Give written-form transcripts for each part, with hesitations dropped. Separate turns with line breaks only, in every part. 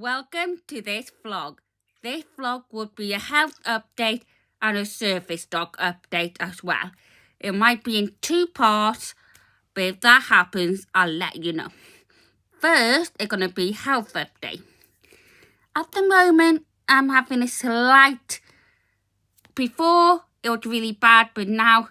Welcome to this vlog. This vlog would be a health update and a service dog update as well. It might be in two parts, but if that happens, I'll let you know. First, it's going to be health update. At the moment, I'm having a slight, before it was really bad, but now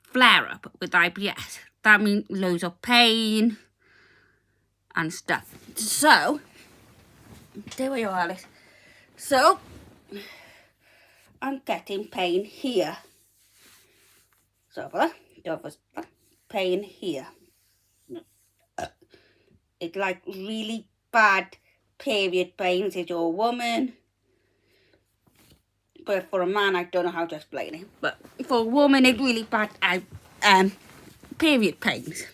flare up with IBS. That means loads of pain and stuff. So, there we are, Alice. So, I'm getting pain here. So, there was pain here. It's like really bad period pains if you're a woman. But for a man, I don't know how to explain it. But for a woman, it's really bad period pains.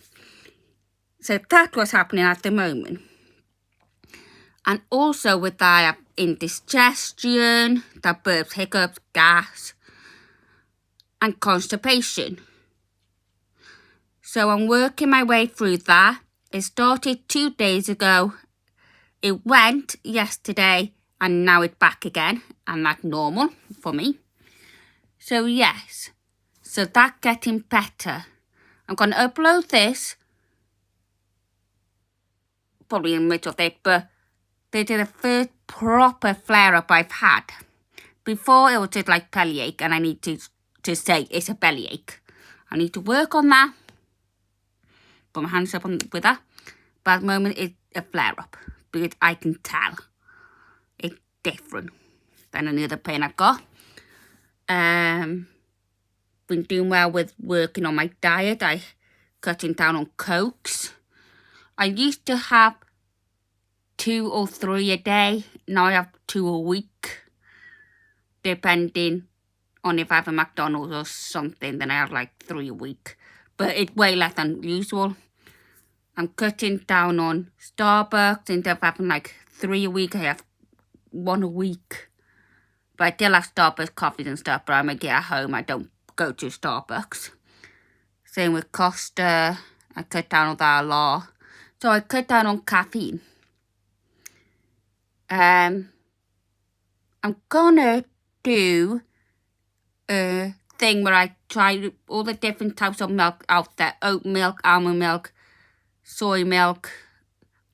So that's what's happening at the moment. And also with that, I have indigestion, that burps, hiccups, gas, and constipation. So I'm working my way through that. It started 2 days ago. It went yesterday, and now it's back again. And that's normal for me. So yes, so that's getting better. I'm going to upload this, probably in the middle of it, but this is the first proper flare-up I've had. Before, it was just like bellyache, and I need to say it's a bellyache. I need to work on that. Put my hands up with that. But at the moment, it's a flare-up, because I can tell it's different than any other pain I've got. Been doing well with working on my diet. I cutting down on cokes. I used to have 2 or 3 a day. Now I have 2 a week. Depending on if I have a McDonald's or something, then I have like 3 a week. But it's way less than usual. I'm cutting down on Starbucks. Instead of having like 3 a week, I have 1 a week. But I still have Starbucks coffees and stuff, but I make it at home. I don't go to Starbucks. Same with Costa. I cut down on that a lot. So I cut down on caffeine. I'm gonna do a thing where I try all the different types of milk out there. Oat milk, almond milk, soy milk,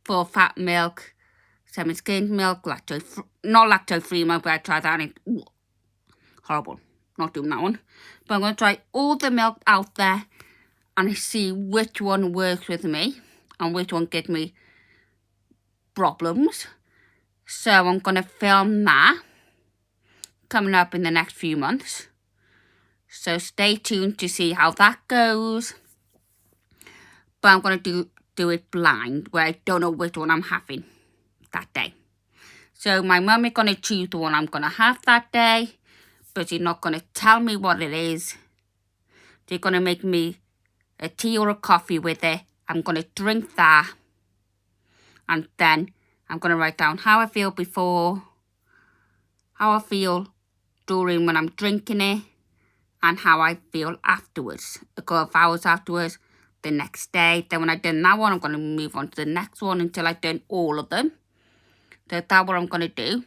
full fat milk, semi-skimmed milk, not lactose-free milk, but I tried that and it's horrible. Not doing that one. But I'm going to try all the milk out there and see which one works with me and which one gives me problems. So I'm going to film that coming up in the next few months. So stay tuned to see how that goes. But I'm going to do it blind, where I don't know which one I'm having that day. So my mum is going to choose the one I'm going to have that day. But she's not going to tell me what it is. She's going to make me a tea or a coffee with it. I'm going to drink that. And then I'm going to write down how I feel before, how I feel during when I'm drinking it, and how I feel afterwards. A couple of hours afterwards, the next day. Then when I've done that one, I'm going to move on to the next one until I've done all of them. So that's what I'm going to do.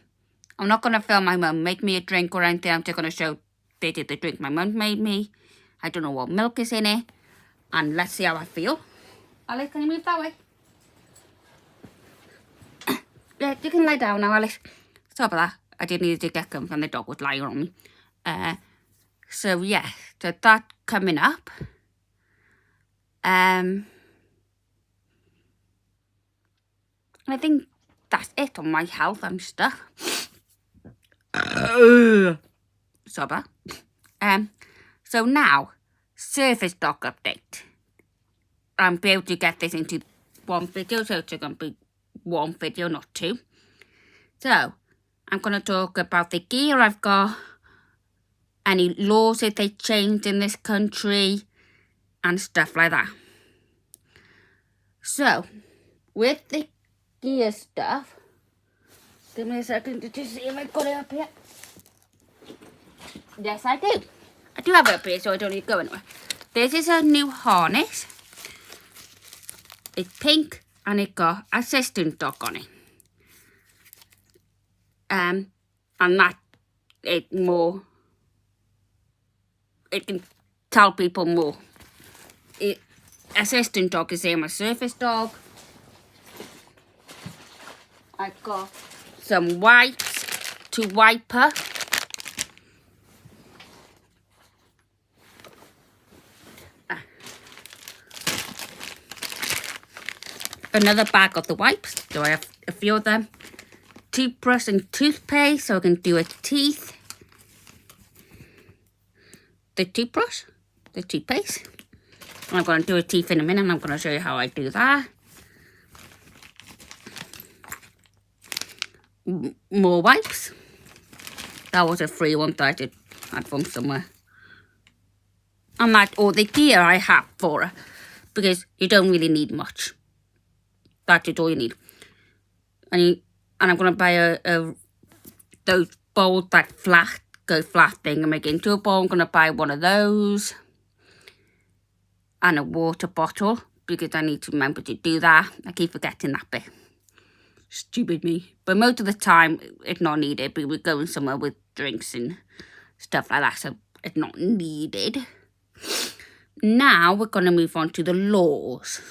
I'm not going to film my mum make me a drink or anything. I'm just going to show this is the drink my mum made me. I don't know what milk is in it. And let's see how I feel. Alice, can you move that way? Yeah, you can lie down now, Alice. Sorry about that. I did need to get comfy and the dog was lying on me. So yeah, so that's coming up. I think that's it on my health and stuff. Sorry about that. So now, service dog update. I'm able to get this into one video, so it's going to be one video, not 2. So, I'm going to talk about the gear I've got, any laws that they changed in this country, and stuff like that. So, with the gear stuff, give me a second to just see if I got it up here. Yes, I do. I do have it up here, so I don't need to go anywhere. This is a new harness. It's pink and it got assistant dog on it. And that it more, it can tell people more. Assistant dog is my surface dog. I've got some wipes to wipe her. Another bag of the wipes, so I have a few of them. Toothbrush and toothpaste, so I can do her teeth. The toothbrush, the toothpaste. I'm going to do her teeth in a minute, and I'm going to show you how I do that. More wipes. That was a free one that I had from somewhere. And that's all the gear I have for her, because you don't really need much. That is all you need. And I'm going to buy those bowls that go flat thing and make it into a bowl. I'm going to buy one of those. And a water bottle, because I need to remember to do that. I keep forgetting that bit. Stupid me. But most of the time, it's not needed. But we're going somewhere with drinks and stuff like that, so it's not needed. Now we're going to move on to the laws.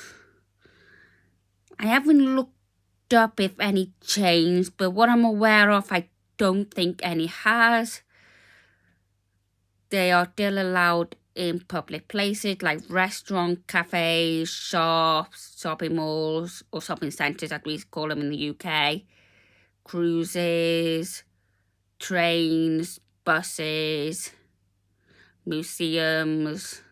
I haven't looked up if any changed, but what I'm aware of, I don't think any has. They are still allowed in public places like restaurants, cafes, shops, shopping malls, or shopping centres as we call them in the UK. Cruises, trains, buses, museums.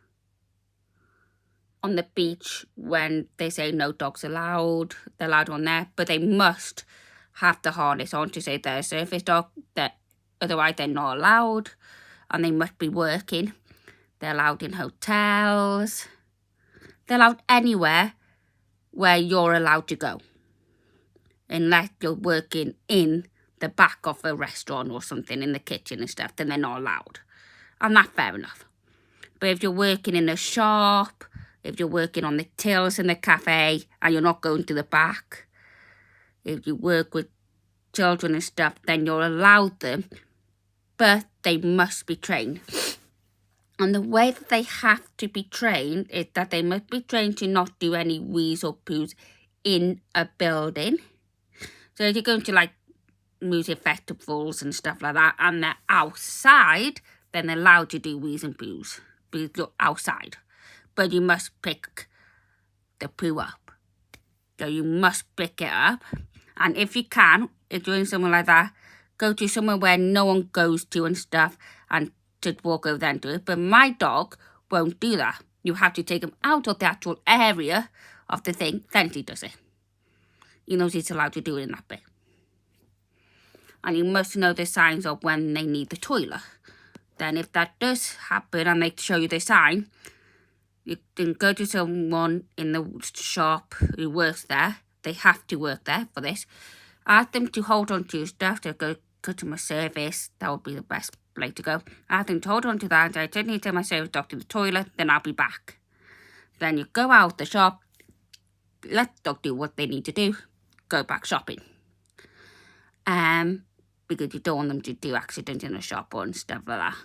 On the beach, when they say no dogs allowed, they're allowed on there, but they must have the harness on to say they're a surface dog, otherwise they're not allowed, and they must be working. They're allowed in hotels. They're allowed anywhere where you're allowed to go, unless you're working in the back of a restaurant or something in the kitchen and stuff, then they're not allowed, and that's fair enough. But if you're working in a shop, if you're working on the tills in the cafe and you're not going to the back, if you work with children and stuff, then you're allowed them, but they must be trained. And the way that they have to be trained is that they must be trained to not do any wheeze or poos in a building. So if you're going to like music festivals and stuff like that and they're outside, then they're allowed to do wheeze and poos because you're outside. But you must pick the poo up. So you must pick it up. And if you can, if you're doing something like that, go to somewhere where no one goes to and stuff and just walk over there and do it. But my dog won't do that. You have to take him out of the actual area of the thing, then he does it. He knows he's allowed to do it in that bit. And you must know the signs of when they need the toilet. Then if that does happen and they show you the sign, you can go to someone in the shop who works there. They have to work there for this. Ask them to hold on to your stuff, to go customer service. That would be the best place to go. Ask them to hold on to that. I just need to take my service dog to the toilet, then I'll be back. Then you go out the shop, let the dog do what they need to do, go back shopping. Because you don't want them to do accidents in a shop or and stuff like that.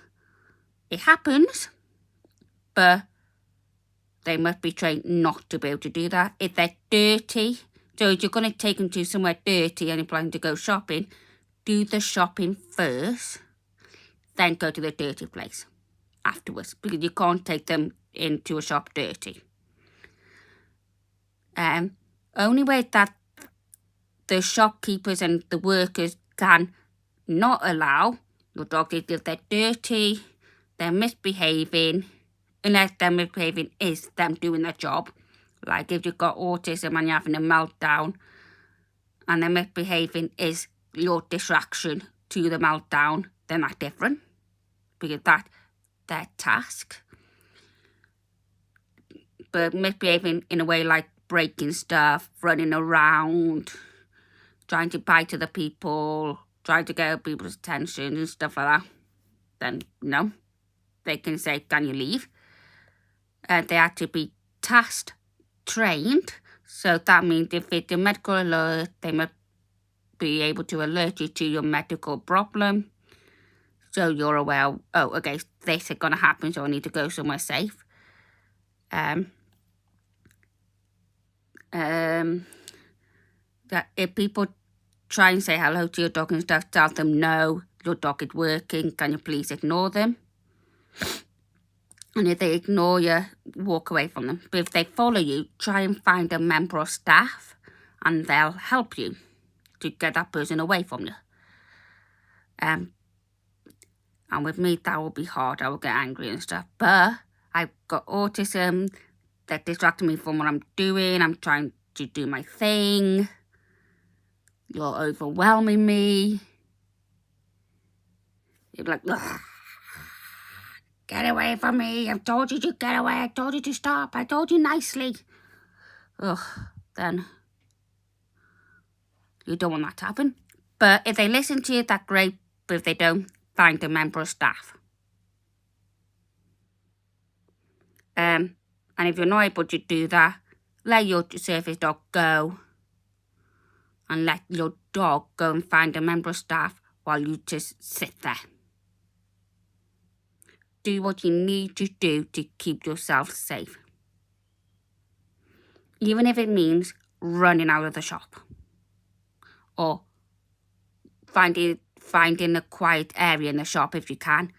It happens, but they must be trained not to be able to do that. If they're dirty, so if you're going to take them to somewhere dirty and you're planning to go shopping, do the shopping first, then go to the dirty place afterwards, because you can't take them into a shop dirty. Only way that the shopkeepers and the workers can not allow your dog is if they're dirty, they're misbehaving, unless their misbehaving is them doing their job. Like if you've got autism and you're having a meltdown and their misbehaving is your distraction to the meltdown, then that's different, because that's their task. But misbehaving in a way like breaking stuff, running around, trying to bite other people, trying to get people's attention and stuff like that, then no. They can say, can you leave? They have to be task trained. So that means if it's a medical alert, they must be able to alert you to your medical problem. So you're aware, oh, okay, this is going to happen, so I need to go somewhere safe. That if people try and say hello to your dog and stuff, tell them no, your dog is working, can you please ignore them? And if they ignore you, walk away from them. But if they follow you, try and find a member of staff and they'll help you to get that person away from you. And with me, that will be hard. I will get angry and stuff. But I've got autism that distracts me from what I'm doing. I'm trying to do my thing. You're overwhelming me. You're like, ugh. Get away from me. I've told you to get away. I told you to stop. I told you nicely. Ugh, then you don't want that to happen. But if they listen to you, that's great. But if they don't, find a member of staff. And if you're not able to do that, let your service dog go. And let your dog go and find a member of staff while you just sit there. Do what you need to do to keep yourself safe. Even if it means running out of the shop. Or finding a quiet area in the shop if you can.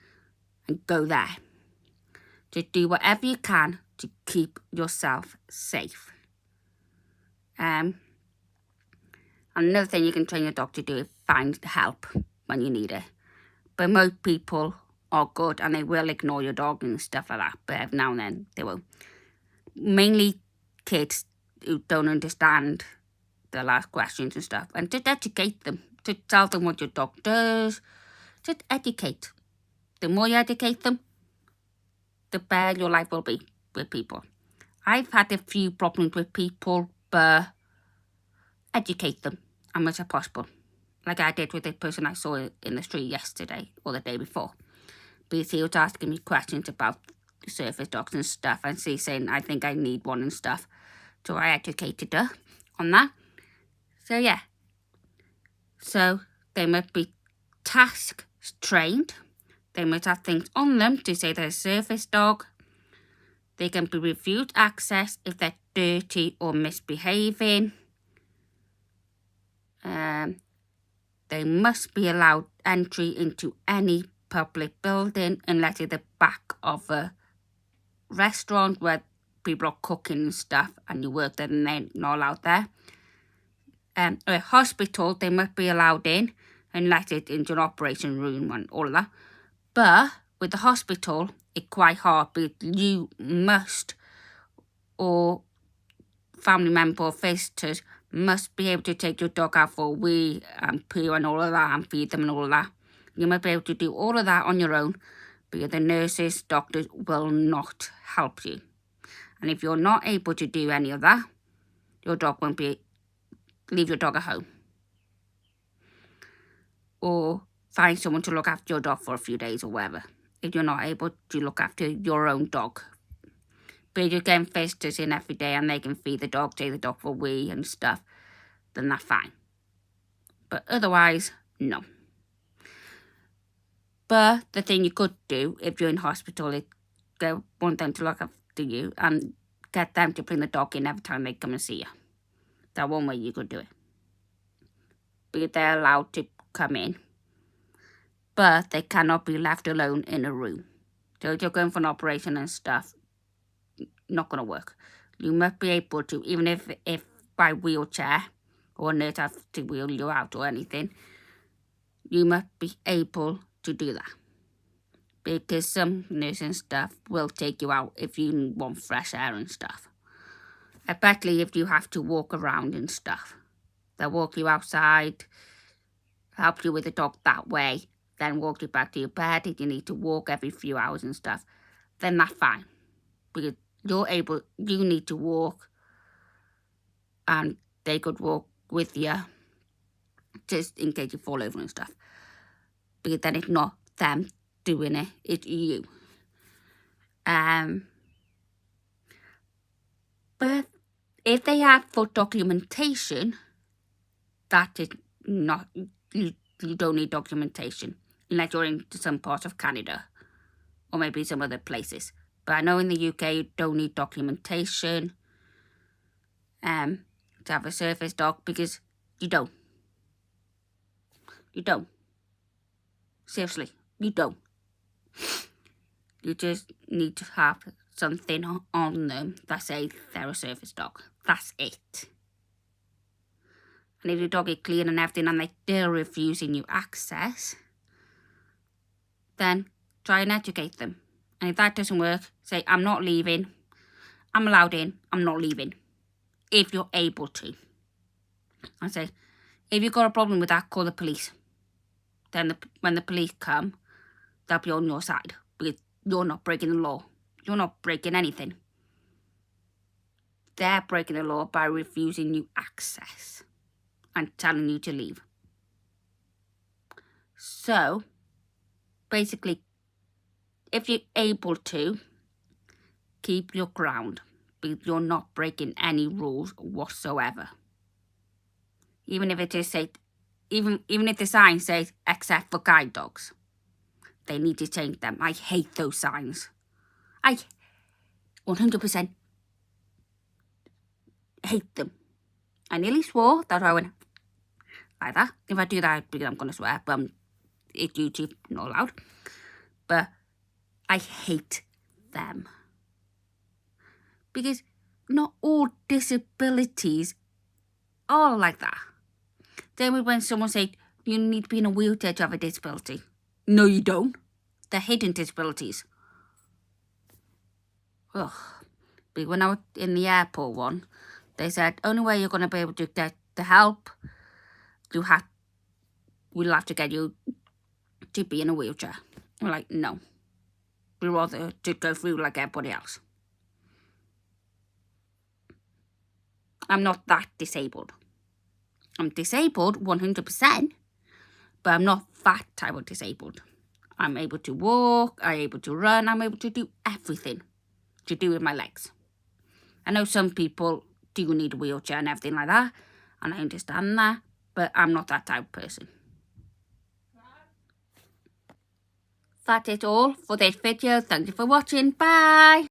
And go there. Just do whatever you can to keep yourself safe. Another thing you can train your dog to do is find help when you need it. But most people are good and they will ignore your dog and stuff like that. But every now and then they will. Mainly kids who don't understand the last questions and stuff. And just educate them. Just tell them what your dog does. Just educate. The more you educate them, the better your life will be with people. I've had a few problems with people, but educate them as much as possible. Like I did with the person I saw in the street yesterday or the day before. Because he was asking me questions about service dogs and stuff, and she's saying, I think I need one and stuff. So I educated her on that. So yeah. So they must be task trained. They must have things on them to say they're a service dog. They can be refused access if they're dirty or misbehaving. They must be allowed entry into any public building unless it's the back of a restaurant where people are cooking and stuff and you work there and they're not allowed there. A hospital, they must be allowed in unless it's into an operation room and all of that. But with the hospital, it's quite hard because you must, or family member or visitors, must be able to take your dog out for a wee and poo and all of that and feed them and all of that. You must be able to do all of that on your own because the nurses, doctors will not help you. And if you're not able to do any of that, your dog won't be, leave your dog at home. Or find someone to look after your dog for a few days or whatever. If you're not able to look after your own dog. But if you're getting visitors in every day and they can feed the dog, take the dog for a wee and stuff, then that's fine. But otherwise, no. But the thing you could do if you're in hospital is want them to look after you and get them to bring the dog in every time they come and see you. That's one way you could do it. Because they're allowed to come in. But they cannot be left alone in a room. So if you're going for an operation and stuff, not going to work. You must be able to, even if by wheelchair or a nurse has to wheel you out or anything, you must be able to do that. Because some nurses and stuff will take you out if you want fresh air and stuff. Especially if you have to walk around and stuff. They'll walk you outside, help you with the dog that way, then walk you back to your bed if you need to walk every few hours and stuff. Then that's fine. Because you need to walk and they could walk with you just in case you fall over and stuff. Because then it's not them doing it, it's you. But if they have for documentation, that is you don't need documentation unless you're in some part of Canada or maybe some other places. But I know in the UK you don't need documentation to have a service dog because you don't. You don't. Seriously, you don't. You just need to have something on them that says they're a service dog. That's it. And if your dog is clean and everything and they're still refusing you access, then try and educate them. And if that doesn't work, say, I'm not leaving. I'm allowed in. I'm not leaving. If you're able to. I say, if you've got a problem with that, call the police. Then when the police come, they'll be on your side. Because you're not breaking the law. You're not breaking anything. They're breaking the law by refusing you access and telling you to leave. So, basically, if you're able to, keep your ground. Because you're not breaking any rules whatsoever. Even if it is say, even if the sign says except for guide dogs, they need to change them. I hate those signs. I 100% hate them. I nearly swore that I went like that. If I do that, because I'm going to swear, but it's YouTube, not allowed. But I hate them. Because not all disabilities are like that. Then when someone says, you need to be in a wheelchair to have a disability. No, you don't. They're hidden disabilities. Ugh. But when I was in the airport one, they said, only way you're going to be able to get the help, we'll have to get you to be in a wheelchair. We're like, no. We'd rather just go through like everybody else. I'm not that disabled. I'm disabled 100%, but I'm not that type of disabled. I'm able to walk, I'm able to run, I'm able to do everything to do with my legs. I know some people do need a wheelchair and everything like that, and I understand that, but I'm not that type of person. That's it all for this video. Thank you for watching. Bye!